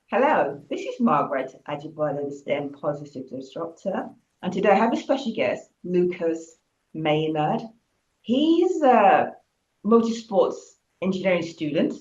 Hello, this is Margaret Ajibole, the STEM Positive Disruptor, and today I have a special guest, Lucas Maynard. He's a motorsports engineering student,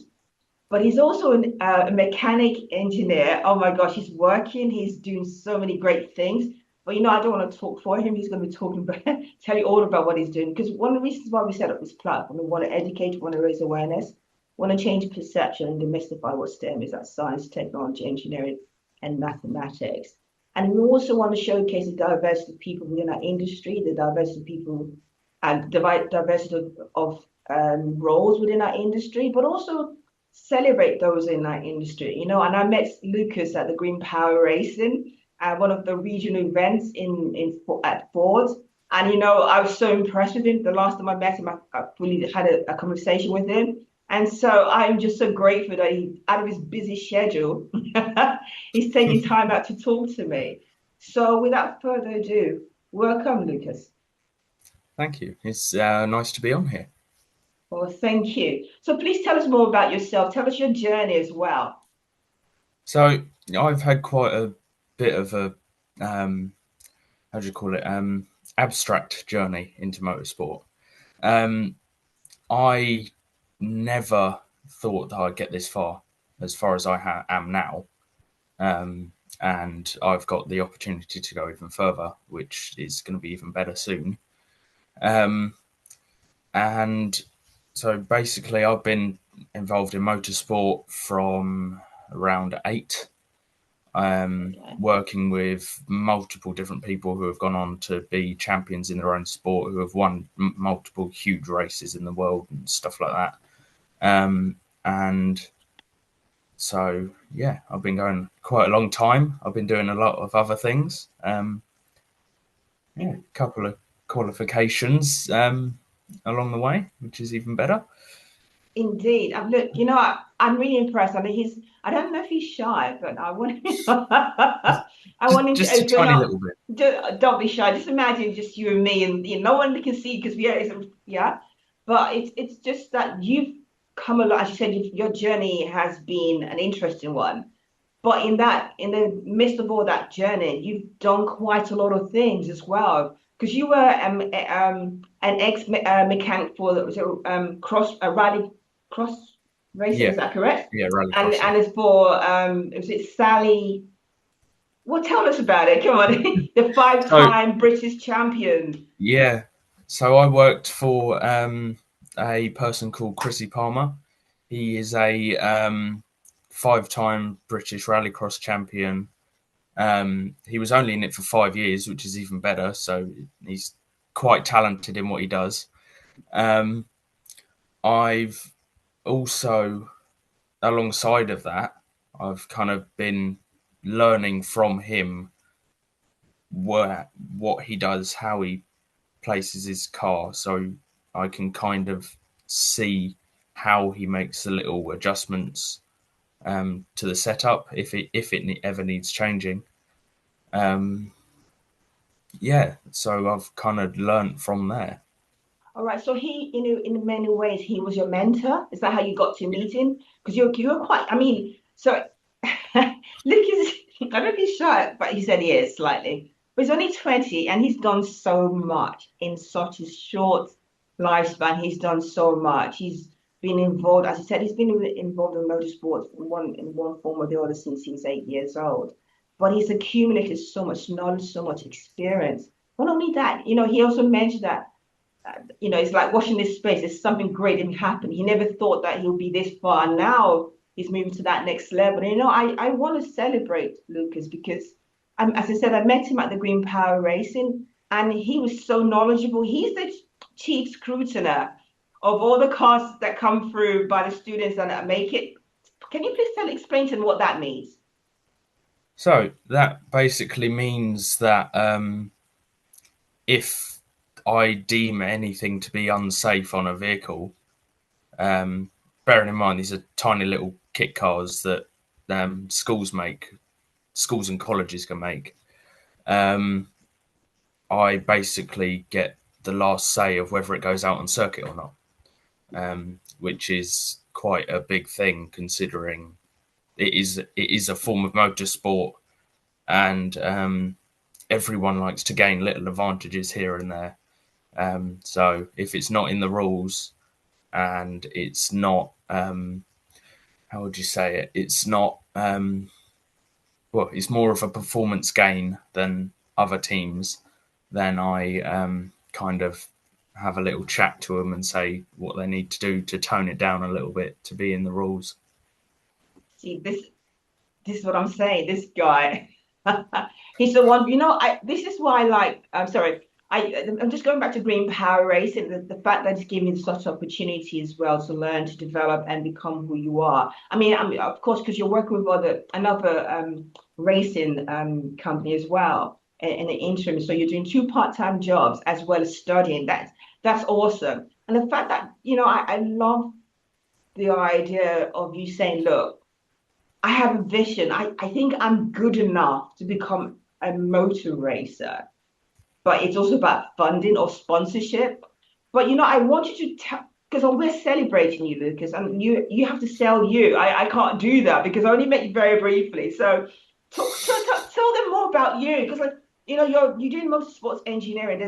but he's also a mechanic engineer. Oh my gosh, he's working, he's doing so many great things. But I don't want to talk for him. He's going to be talking about, tell you all about what he's doing. Because one of the reasons why we set up this platform, we want to educate, we want to raise awareness, we want to change perception and demystify what STEM is, that science, technology, engineering, and mathematics. And we also want to showcase the diversity of people within our industry, the diversity of people and diversity of roles within our industry, but also celebrate those in that industry. And I met Lucas at the Green Power Racing at one of the regional events at Ford. And I was so impressed with him. The last time I met him, I really had a conversation with him. And so I'm just so grateful that he, out of his busy schedule, he's taking time out to talk to me. So without further ado, welcome, Lucas. Thank you. It's nice to be on here. Well, thank you. So please tell us more about yourself. Tell us your journey as well. So I've had quite a bit of a how do you call it abstract journey into motorsport. Um, I never thought that I'd get this far, as far as am now, and I've got the opportunity to go even further, which is going to be even better soon. Um, and so basically, I've been involved in motorsport from around eight, Okay. working with multiple different people who have gone on to be champions in their own sport, who have won multiple huge races in the world and stuff like that. And so, yeah, I've been going quite a long time. I've been doing a lot of other things. A couple of qualifications along the way, which is even better. Indeed. Look, I'm really impressed. I mean, I don't know if he's shy, but I want I Just, want him to just a open tiny up. little bit. Don't be shy. Just imagine just you and me, and no one can see because yeah. But it's just that you've come along. As you said, your journey has been an interesting one. But in the midst of all that journey, you've done quite a lot of things as well. Because you were an ex mechanic for cross rally cross racing, is Yeah, that correct? yeah, And rallycross. Yeah, and it's for was it Sally? Well, tell us about it. Come on, the so five-time British champion. yeah, so I worked for a person called Chrissy Palmer. He is a five-time British rallycross champion. He was only in it for 5 years, which is even better. So he's quite talented in what he does. Um, I've also, alongside of that, I've kind of been learning from him what he does, how he places his car, so I can kind of see how he makes the little adjustments to the setup if it ever needs changing. Um, yeah, so I've kind of learnt from there. All right, so in many ways, he was your mentor. Is that how you got to meet him? Because you're quite. I mean, so Lucas, I don't know if he's shy, but he said he is slightly. But he's only 20 and he's done so much in such a short lifespan. He's done so much. He's been involved, as I said, he's been involved in motorsports in one form or the other since he's 8 years old. But he's accumulated so much knowledge, so much experience. Not only that, he also mentioned that it's like watching this space. There's something great didn't happen. He never thought that he'll be this far. Now he's moving to that next level. And, I want to celebrate Lucas because, as I said, I met him at the Green Power Racing, and he was so knowledgeable. He's the chief scrutineer of all the cars that come through by the students that make it. Can you please explain to me what that means? So that basically means that if I deem anything to be unsafe on a vehicle, um, bearing in mind these are tiny little kit cars that schools and colleges can make. Um, I basically get the last say of whether it goes out on circuit or not, which is quite a big thing considering. it is a form of motorsport, and everyone likes to gain little advantages here and there. So if it's not in the rules and it's not, how would you say it? It's not, well, it's more of a performance gain than other teams, then I kind of have a little chat to them and say what they need to do to tone it down a little bit to be in the rules. See, this is what I'm saying. This guy, he's the one. This is why. I'm sorry. I'm just going back to green power racing. The fact that it's giving you such opportunity as well to learn, to develop, and become who you are. I mean, of course, because you're working with another racing company as well in the interim. So you're doing two part-time jobs as well as studying. That's awesome. And the fact that I love the idea of you saying, look, I have a vision. I think I'm good enough to become a motor racer, but it's also about funding or sponsorship. But I want you to tell, because we're celebrating you, Lucas, and you have to sell you. I can't do that because I only met you very briefly. So tell them more about you, because you're doing motorsports engineering.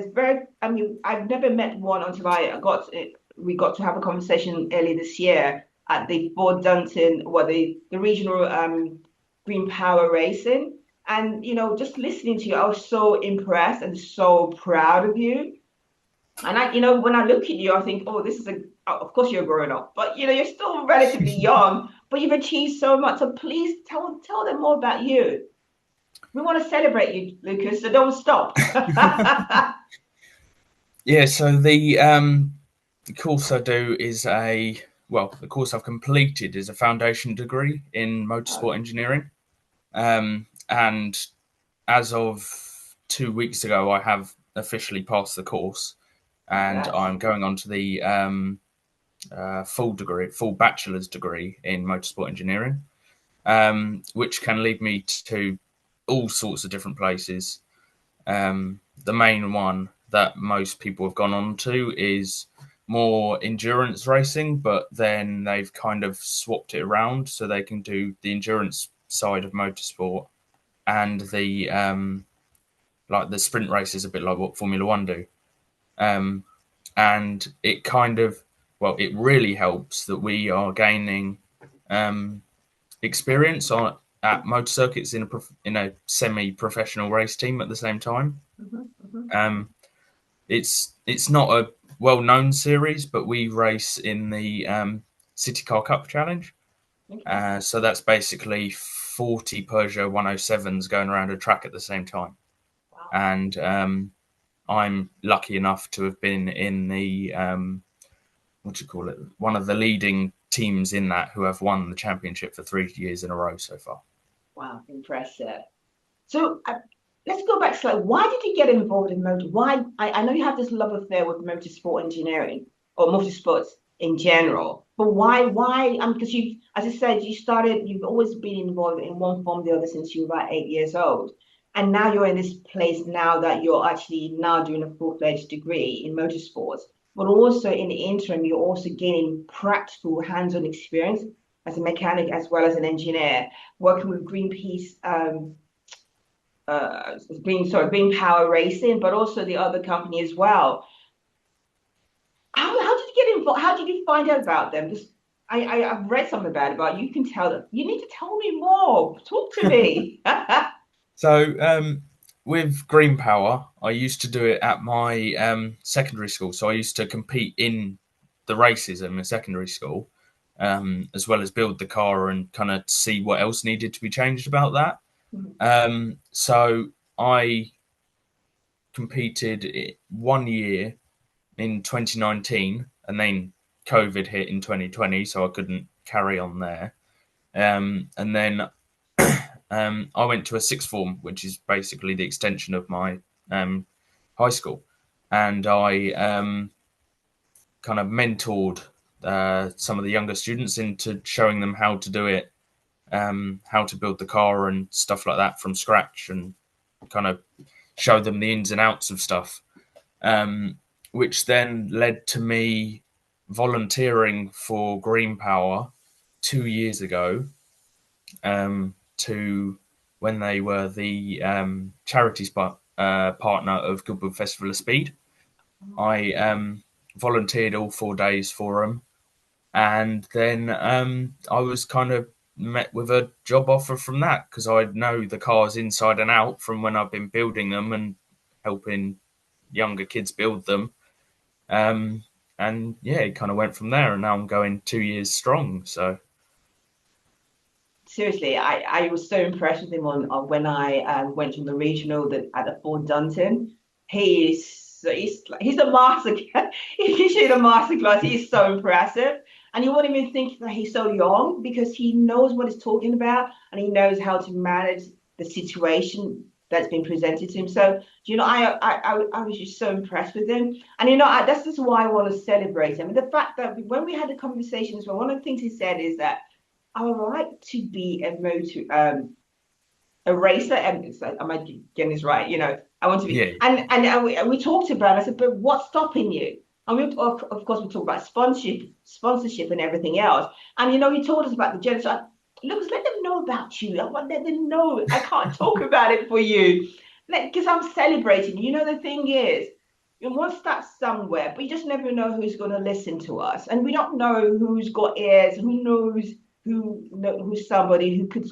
I've never met one until we got to have a conversation earlier this year at the Fort Dunton, the regional green power racing. And just listening to you, I was so impressed and so proud of you. And when I look at you, I think, oh, of course you're growing up, but you're still relatively young, but you've achieved so much. So please tell them more about you. We want to celebrate you, Lucas, so don't stop. Yeah, so the course I do is the course I've completed is a foundation degree in motorsport engineering. And as of 2 weeks ago, I have officially passed the course, and I'm going on to the full bachelor's degree in motorsport engineering, which can lead me to all sorts of different places. The main one that most people have gone on to is more endurance racing, but then they've kind of swapped it around so they can do the endurance side of motorsport and the like the sprint races, a bit like what Formula One do. And it it really helps that we are gaining experience at motor circuits in a semi-professional race team at the same time. It's not a well-known series, but we race in the City Car Cup Challenge. Okay. So that's basically 40 Peugeot 107s going around a track at the same time. Wow. And I'm lucky enough to have been in the one of the leading teams in that, who have won the championship for 3 years in a row so far. Wow, impressive. So let's go back slightly. Why did you get involved in motor? Why? I know you have this love affair with motorsport engineering or motorsports in general, but why? Because as I said, you've always been involved in one form or the other since you were about 8 years old. And now you're in this place now that you're actually now doing a full-fledged degree in motorsports, but also in the interim, you're also gaining practical hands-on experience as a mechanic as well as an engineer, working with Greenpeace, Green Power Racing, but also the other company as well. How did you get involved? How did you find out about them? Just I've read something about it, but you can tell them. You need to tell me more. Talk to me. So with Green Power, I used to do it at my secondary school. So I used to compete in the races in my secondary school, as well as build the car and kind of see what else needed to be changed about that. Mm-hmm. So I competed 1 year in 2019, and then COVID hit in 2020, so I couldn't carry on there. And then I went to a sixth form, which is basically the extension of my high school, and I kind of mentored some of the younger students into showing them how to do it, how to build the car and stuff like that from scratch, and kind of show them the ins and outs of stuff, which then led to me volunteering for Green Power 2 years ago, to when they were the charity partner of Goodwood Festival of Speed. I volunteered all 4 days for them, and then I was kind of met with a job offer from that because I know the cars inside and out from when I've been building them and helping younger kids build them. And yeah, it kind of went from there, and now I'm going 2 years strong. So Seriously, I was so impressed with him on when I went to the regional at the Fort Dunton. He's a master. He's in a master class. He's so impressive, and you won't even think that he's so young because he knows what he's talking about and he knows how to manage the situation that's been presented to him. So I was just so impressed with him, and that's just why I want to celebrate him. And the fact that when we had the conversations, well, one of the things he said is that I would like to be a racer. And am I getting this right? I want to be. yeah, And we talked about it. I said, but what's stopping you? And of course, we talked about sponsorship, and everything else. And he told us about the gender. So look, let them know about you. I want them to know. I can't talk about it for you, because I'm celebrating. The thing is, you want to start somewhere, but you just never know who's going to listen to us, and we don't know who's got ears. Who knows? Who's somebody who could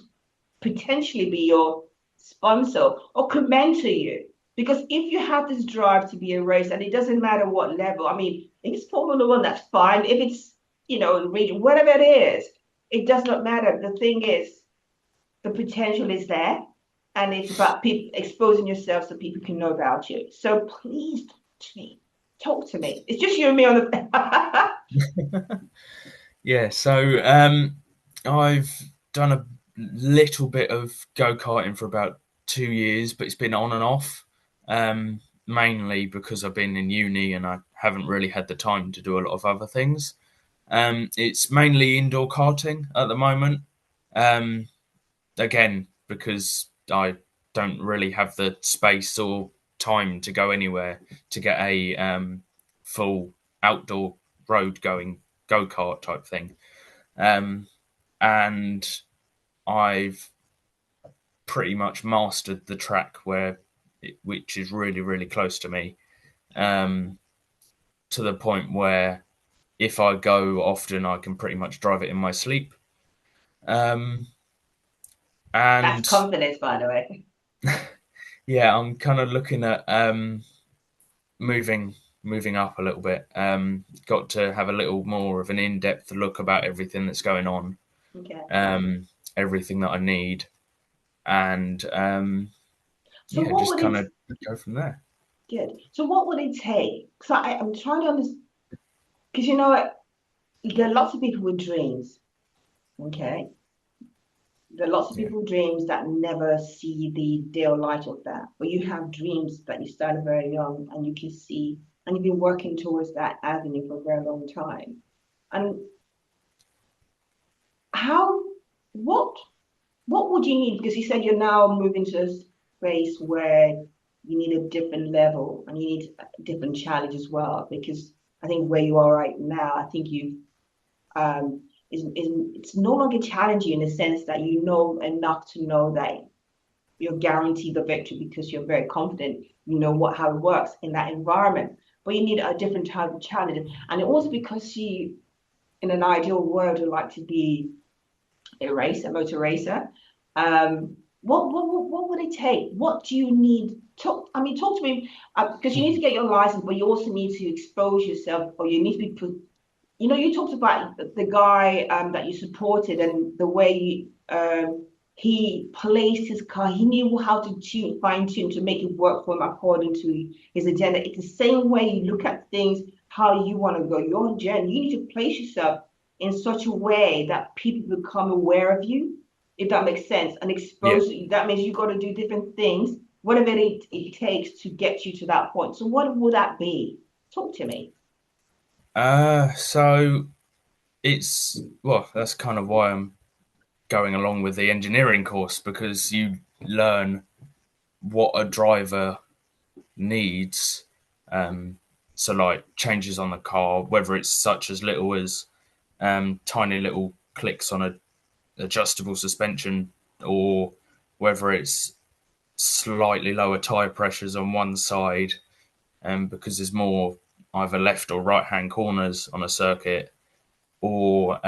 potentially be your sponsor or could mentor you. Because if you have this drive to be a racer, and it doesn't matter what level, I mean, if it's Formula One, that's fine. If it's, region, whatever it is, it does not matter. The thing is, the potential is there, and it's about people exposing yourself so people can know about you. So please talk to me. It's just you and me on the. yeah. So I've done a little bit of go-karting for about 2 years, but it's been on and off, mainly because I've been in uni and I haven't really had the time to do a lot of other things. It's mainly indoor karting at the moment. Again, because I don't really have the space or time to go anywhere to get a full outdoor road going go-kart type thing. And I've pretty much mastered the track which is really, really close to me, to the point where if I go often, I can pretty much drive it in my sleep. That's And confidence, by the way. yeah, I'm kind of looking at moving up a little bit. Got to have a little more of an in-depth look about everything that's going on, Okay. everything that I need, and So yeah, what just would kind it of go from there. Good. So what would it take? So I'm trying to understand, because what, there are lots of people with dreams. Okay. There are lots of Yeah, people with dreams that never see the daylight of that. But you have dreams that you started very young and you can see, and you've been working towards that avenue for a very long time. And how, what, what would you need? Because you said you're now moving to a space where you need a different level and you need a different challenge as well. Because I think where you are right now, I think you it's no longer challenging in the sense that you know enough to know that you're guaranteed the victory because you're very confident. You know how it works in that environment. But you need a different type of challenge. And also because you, in an ideal world, would like to be a motor racer. What would it take? What do you need? Talk to me, because you need to get your license, but you also need to expose yourself, or you need to be put. You talked about the guy that you supported and the way he placed his car. He knew how to fine tune to make it work for him according to his agenda. It's the same way you look at things, how you want to go. Your agenda, you need to place yourself in such a way that people become aware of you, if that makes sense, and yeah. expose you. That means you got to do different things, whatever it takes to get you to that point. So what would that be? Talk to me. So that's kind of why I'm going along with the engineering course, because you learn what a driver needs. So like changes on the car, whether it's such as little as tiny little clicks on a adjustable suspension or whether it's slightly lower tire pressures on one side, because there's more either left or right hand corners on a circuit, or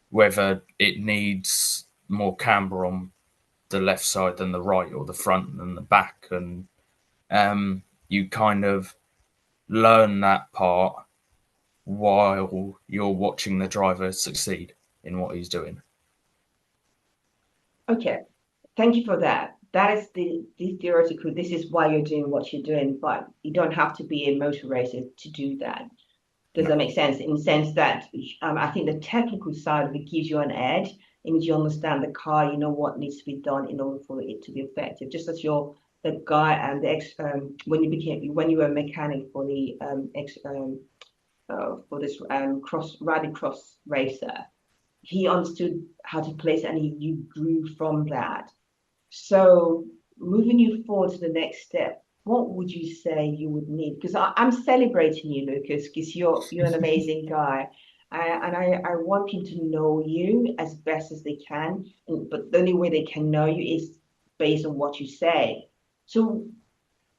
whether it needs more camber on the left side than the right, or the front than the back. And you kind of learn that part while you're watching the driver succeed in what he's doing. Okay, thank you for that. That is the theoretical. This is why you're doing what you're doing, but you don't have to be a motor racer to do that. Does that make sense? In the sense that I think the technical side of it gives you an edge. It means you understand the car, you know what needs to be done in order for it to be effective. Just as you're the guy and when you were a mechanic for the for this rallycross racer, he understood how to place it and you grew from that. So moving you forward to the next step, what would you say you would need? Because I'm celebrating you, Lucas, because you're an amazing guy. I want people to know you as best as they can. But the only way they can know you is based on what you say. So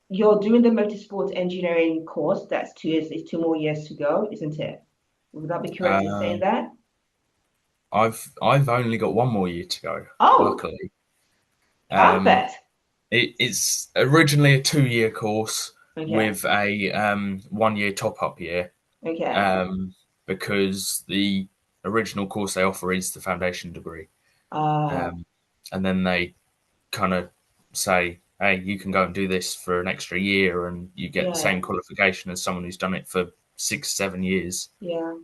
you're doing the motorsport engineering course. That's 2 years. It's 2 more years to go, isn't it? Would that be correct in saying that? I've only got 1 more year to go. Oh, luckily. Perfect. It's originally a 2-year course Okay. with a 1-year top-up year, Okay. because the original course they offer is the foundation degree. Uh, And then they kind of say, hey, you can go and do this for an extra year and you get the same qualification as someone who's done it for 6-7 years. Yeah.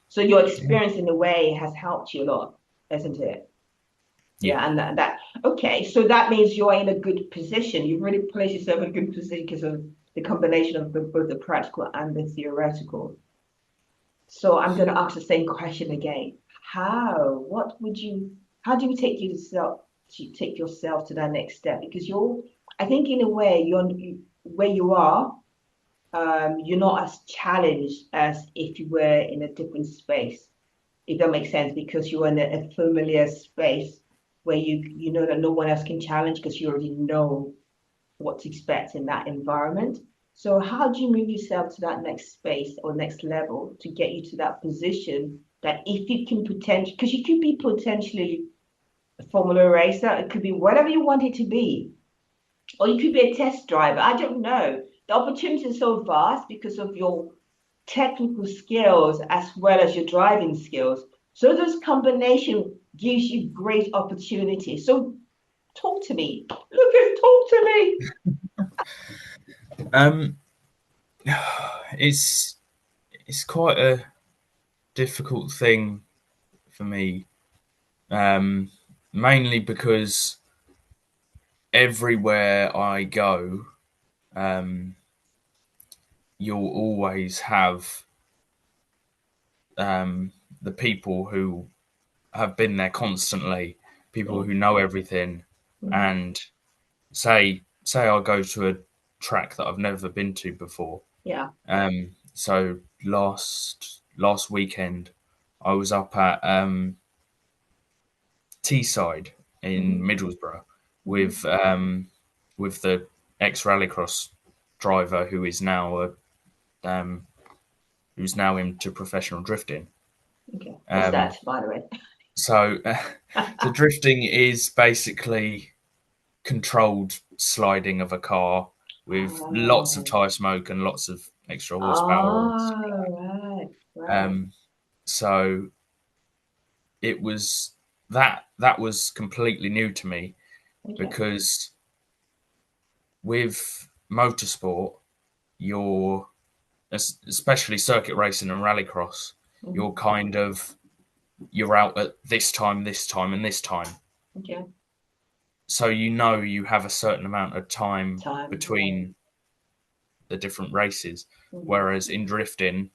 So your experience in a way has helped you a lot, isn't it? Yeah, and that okay. So that means you're in a good position. You've really placed yourself in a good position because of the combination of both the practical and the theoretical. So I'm going to ask the same question again. How do you take yourself to that next step? Because I think in a way, where you are, you're not as challenged as if you were in a different space, if that makes sense, because you're in a familiar space where you know that no one else can challenge because you already know what to expect in that environment. So how do you move yourself to that next space or next level to get you to that position that if you can because you could be potentially a Formula racer, it could be whatever you want it to be, or you could be a test driver. I don't know. The opportunity is so vast because of your technical skills as well as your driving skills. So this combination gives you great opportunity. So talk to me. Lucas, talk to me. It's quite a difficult thing for me, mainly because everywhere I go, you'll always have the people who have been there constantly, people who know everything, and say I go to a track that I've never been to before. Yeah. So last weekend, I was up at Teesside in Middlesbrough with the ex rallycross driver who is now into professional drifting. Okay. What's that, by the way? So drifting is basically controlled sliding of a car with lots of tire smoke and lots of extra horsepower. Right. So it was that was completely new to me, because with motorsport, you're, especially circuit racing and rallycross, you're out at this time, and this time. Okay. So you have a certain amount of time between the different races. Whereas in drifting,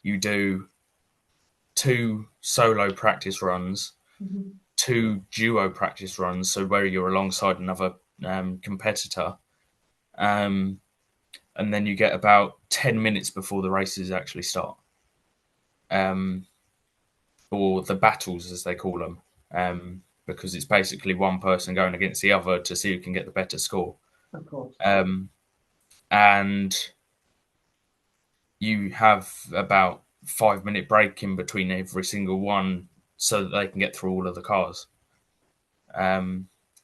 you do 2 solo practice runs, 2 duo practice runs, so where you're alongside another competitor, and then you get about 10 minutes before the races actually start. or the battles as they call them, because it's basically one person going against the other to see who can get the better score. Of course. And you have about 5 minute break in between every single one so that they can get through all of the cars.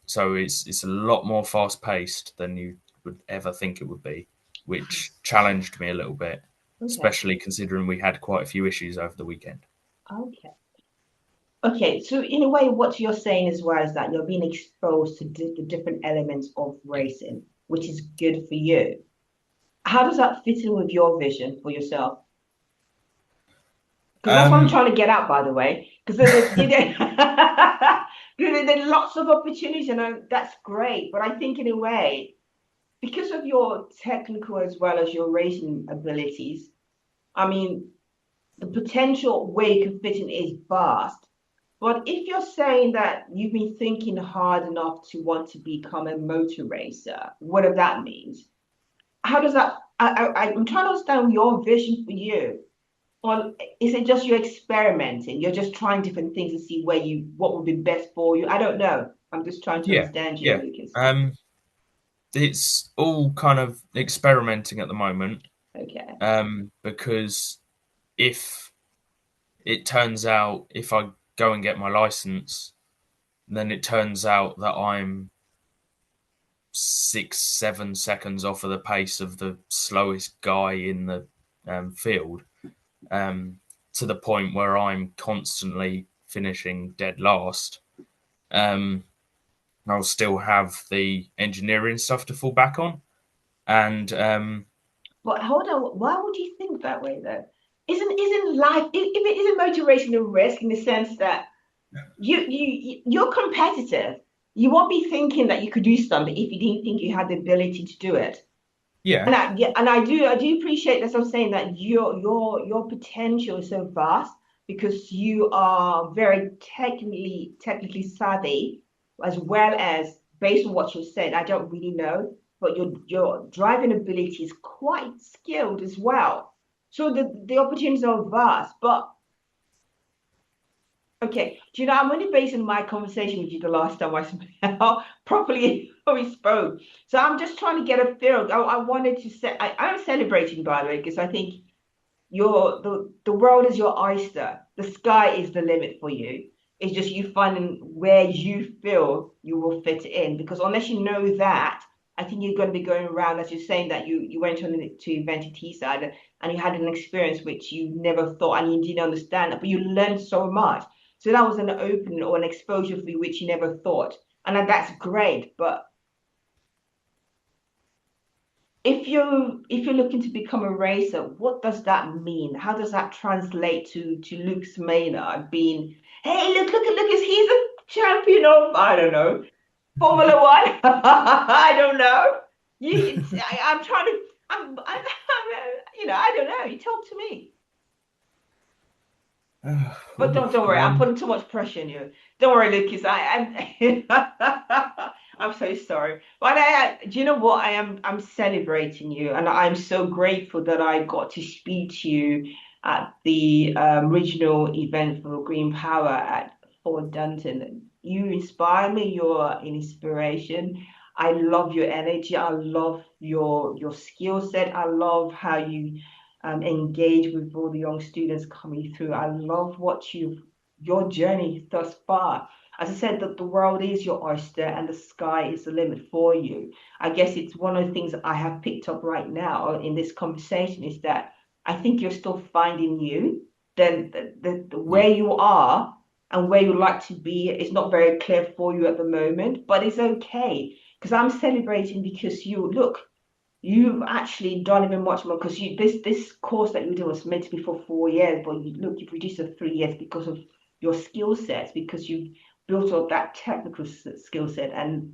So it's a lot more fast paced than you would ever think it would be, which challenged me a little bit, especially considering we had quite a few issues over the weekend. Okay, so in a way, what you're saying as well is that you're being exposed to the different elements of racing, which is good for you. How does that fit in with your vision for yourself? Because that's what I'm trying to get at, by the way. Because there's lots of opportunities, and that's great. But I think in a way, because of your technical as well as your racing abilities, I mean, the potential where you can fit in is vast. But if you're saying that you've been thinking hard enough to want to become a motor racer, whatever that means, how does that? I'm trying to understand your vision for you. Or is it just you're experimenting? You're just trying different things to see what would be best for you? I don't know. I'm just trying to understand you, Lucas. It's all kind of experimenting at the moment. Okay. Because if it turns out, if I go and get my license, then it turns out that I'm 6-7 seconds off of the pace of the slowest guy in the field, to the point where I'm constantly finishing dead last. I'll still have the engineering stuff to fall back on, and but hold on, why would you think that way though? Isn't life, if it isn't motivation a risk in the sense that you're competitive. You won't be thinking that you could do something if you didn't think you had the ability to do it. yeah, And I do appreciate that. I'm saying that your potential is so vast because you are very technically savvy, as well as based on what you said. I don't really know, but your driving ability is quite skilled as well. So the opportunities are vast, but okay, do you know, I'm only basing my conversation with you the last time I spoke properly we spoke. So I'm just trying to get a feel. I wanted to say I'm celebrating by the way, because I think the world is your oyster. The sky is the limit for you. It's just you finding where you feel you will fit in. Because unless you know that, I think you're going to be going around, as you're saying that you went on to Invented Teesside and you had an experience which you never thought and you didn't understand, but you learned so much. So that was an opening or an exposure for you which you never thought. And that's great. But if you're looking to become a racer, what does that mean? How does that translate to Luke's Maynard being, hey, look at Lucas, he's a champion of, I don't know, Formula One. I don't know. I'm trying to, I don't know. You talk to me. But don't worry, I'm putting too much pressure on you. Don't worry, Lucas. I'm so sorry. But do you know what? I'm celebrating you, and I'm so grateful that I got to speak to you at the regional event for Green Power at Fort Dunton. You inspire me. You're an inspiration. I love your energy. I love your skill set. I love how you engage with all the young students coming through. I love your journey thus far. As I said, that the world is your oyster and the sky is the limit for you. I guess it's one of the things that I have picked up right now in this conversation is that I think you're still finding you. Then the where you are and where you like to be is not very clear for you at the moment, but it's okay because I'm celebrating because you've actually done even much more because this course that you did was meant to be for 4 years, but you've reduced it to 3 years because of your skill sets, because you've built up that technical skill set and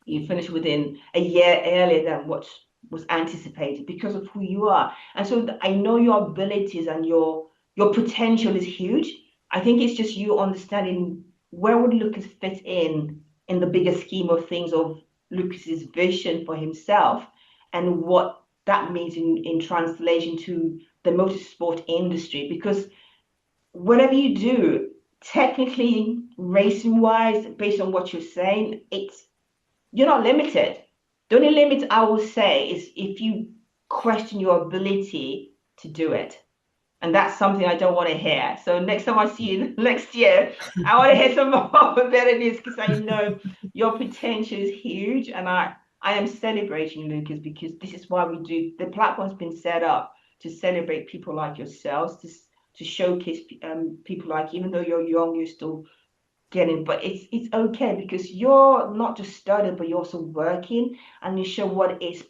you finished within a year earlier than what was anticipated because of who you are. And so I know your abilities and your potential is huge. I think it's just you understanding where would Lucas fit in the bigger scheme of things of Lucas's vision for himself and what that means in translation to the motorsport industry. Because whatever you do, technically, racing wise, based on what you're saying, you're not limited. The only limit I will say is if you question your ability to do it. And that's something I don't want to hear. So next time I see you next year, I want to hear some more better news because I know your potential is huge. And I am celebrating, Lucas, because this is why we do the platform's been set up to celebrate people like yourselves, to showcase people like, even though you're young, you're still getting, but it's okay because you're not just studying, but you're also working and you show what is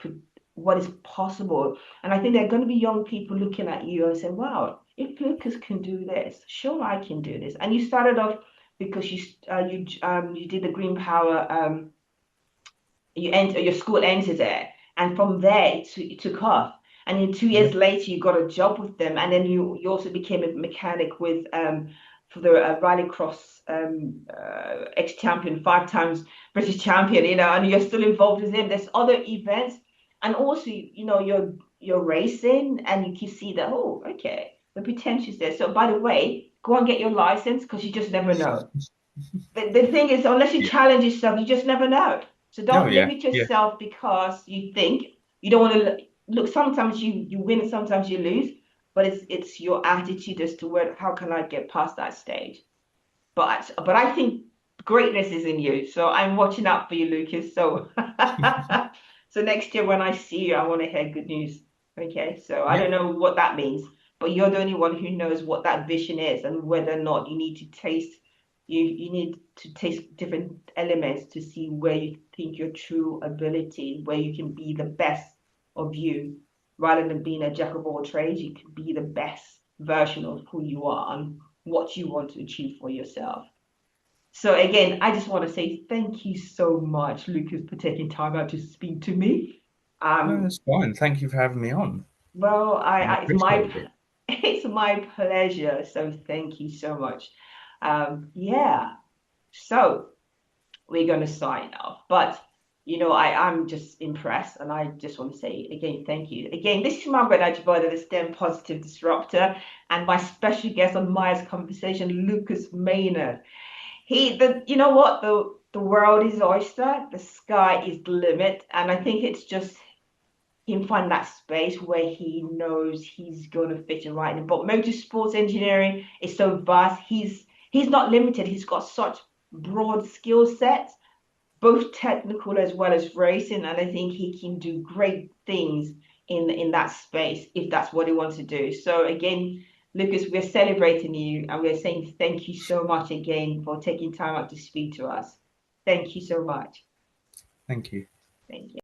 possible. And I think there are going to be young people looking at you and say, wow, if Lucas can do this, sure I can do this. And you started off because you did the green power, you enter your school entered it, and from there it took off. And then 2 years later, you got a job with them, and then you also became a mechanic with for the rallycross ex-champion, 5 times British champion, and you're still involved with him. There's other events, and also you're racing, and you can see that, oh, okay, the potential is there. So by the way, go and get your license because you just never know. The thing is, unless you Yeah. challenge yourself, you just never know. So Oh, don't yeah. limit Yeah. yourself because you think you don't want to look. Sometimes you win, and sometimes you lose, but it's your attitude as to how can I get past that stage. But I think greatness is in you. So I'm watching out for you, Lucas. So so next year when I see you, I want to hear good news. Okay. So I Yeah. don't know what that means, but you're the only one who knows what that vision is and whether or not you need to taste you need to taste different elements to see where you think your true ability, where you can be the best of you, rather than being a jack of all trades. You can be the best version of who you are and what you want to achieve for yourself. So again, I just want to say thank you so much, Lucas, for taking time out to speak to me. No, Um, that's fine. Thank you for having me on. well, I it's my appreciate it. it's my pleasure. So thank you so much. Yeah. So we're going to sign off. But I'm just impressed, and I just want to say again, thank you. Again, this is Margaret Ajibode, the STEM Positive Disruptor, and my special guest on Maya's conversation, Lucas Maynard. You know what, the world is oyster, the sky is the limit, and I think it's just him find that space where he knows he's going to fit it right in. But motorsports engineering is so vast. He's not limited. He's got such broad skill sets, both technical as well as racing, and I think he can do great things in that space if that's what he wants to do. So again, Lucas, we're celebrating you and we're saying thank you so much again for taking time out to speak to us. Thank you so much. Thank you. Thank you.